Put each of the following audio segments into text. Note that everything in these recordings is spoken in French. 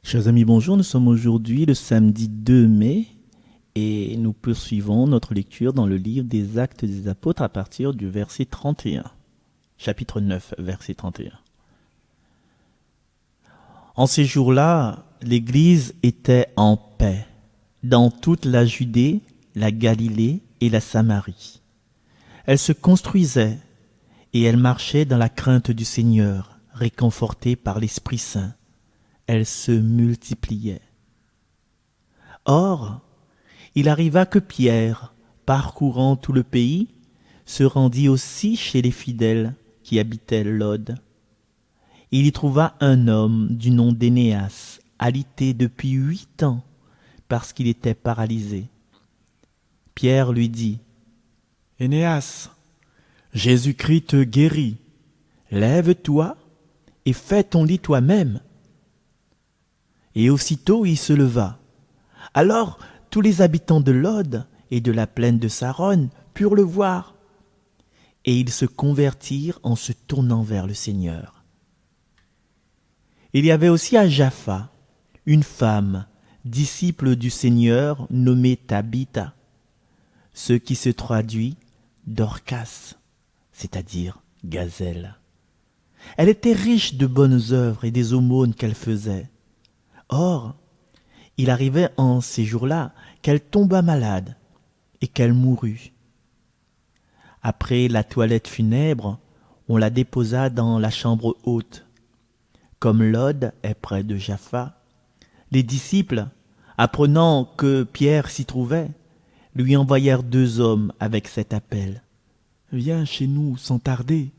Chers amis, bonjour. Nous sommes aujourd'hui le samedi 2 mai et nous poursuivons notre lecture dans le livre des Actes des Apôtres à partir du verset 31. Chapitre 9, verset 31. En ces jours-là, l'Église était en paix dans toute la Judée, la Galilée et la Samarie. Elle se construisait et elle marchait dans la crainte du Seigneur, réconfortée par l'Esprit Saint. Elle se multipliait. Or, il arriva que Pierre, parcourant tout le pays, se rendit aussi chez les fidèles qui habitaient Lod. Il y trouva un homme du nom d'Énéas, alité depuis 8 ans, parce qu'il était paralysé. Pierre lui dit, « Énéas, Jésus-Christ te guérit. Lève-toi et fais ton lit toi-même. » Et aussitôt il se leva. Alors tous les habitants de Lod et de la plaine de Saron purent le voir, et ils se convertirent en se tournant vers le Seigneur. Il y avait aussi à Jaffa une femme, disciple du Seigneur, nommée Tabitha, ce qui se traduit Dorcas, c'est-à-dire gazelle. Elle était riche de bonnes œuvres et des aumônes qu'elle faisait. Or, il arrivait en ces jours-là qu'elle tomba malade et qu'elle mourut. Après la toilette funèbre, on la déposa dans la chambre haute. Comme Lod est près de Jaffa, les disciples, apprenant que Pierre s'y trouvait, lui envoyèrent 2 hommes avec cet appel. « Viens chez nous sans tarder. »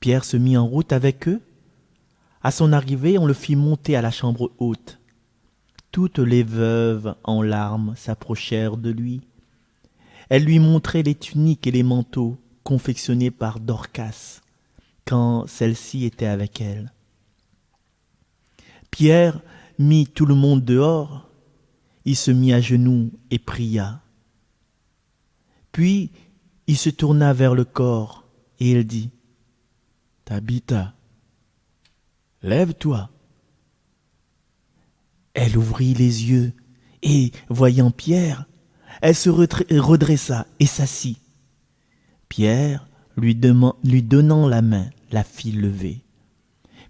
Pierre se mit en route avec eux. À son arrivée, on le fit monter à la chambre haute. Toutes les veuves en larmes s'approchèrent de lui. Elles lui montraient les tuniques et les manteaux confectionnés par Dorcas, quand celle-ci était avec elle. Pierre mit tout le monde dehors. Il se mit à genoux et pria. Puis il se tourna vers le corps et il dit, « Tabitha, lève-toi. » Elle ouvrit les yeux et, voyant Pierre, elle se redressa et s'assit. Pierre, lui donnant la main, la fit lever.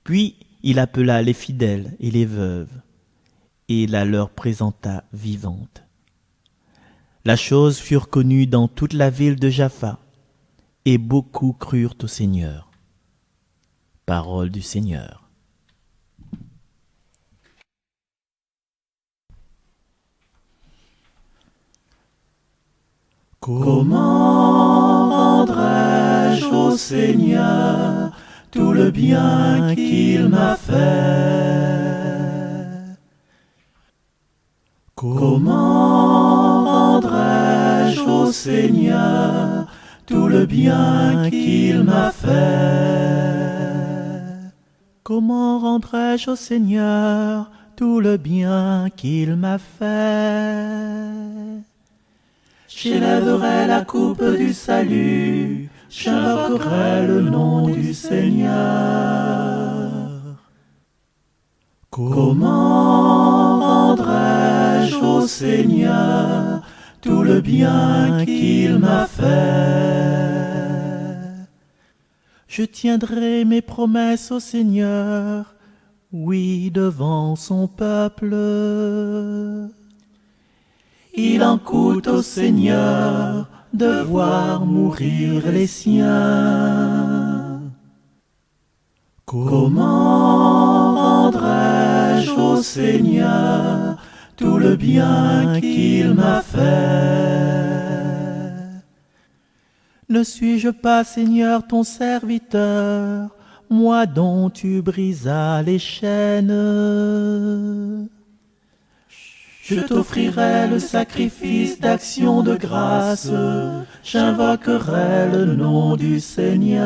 Puis il appela les fidèles et les veuves et la leur présenta vivante. La chose fut connue dans toute la ville de Jaffa et beaucoup crurent au Seigneur. Parole du Seigneur. Comment rendrai-je au Seigneur tout le bien qu'il m'a fait? Comment rendrai-je au Seigneur tout le bien qu'il m'a fait? Comment rendrai-je au Seigneur tout le bien qu'il m'a fait? J'élèverai la coupe du salut, j'invoquerai le nom du Seigneur. Comment rendrai-je au Seigneur tout le bien qu'il m'a fait? Je tiendrai mes promesses au Seigneur, oui, devant son peuple. Il en coûte au Seigneur de voir mourir les siens. Comment rendrai-je au Seigneur tout le bien qu'il m'a fait? Ne suis-je pas, Seigneur, ton serviteur, moi dont tu brisas les chaînes? Je t'offrirai le sacrifice d'action de grâce, j'invoquerai le nom du Seigneur.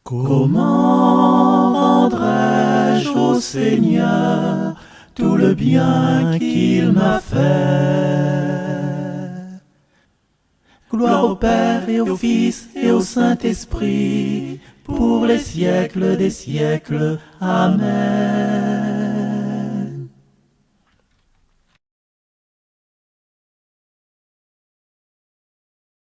Comment rendrai-je au Seigneur tout le bien qu'il m'a fait? Gloire au Père et au Fils et au Saint-Esprit, pour les siècles des siècles. Amen.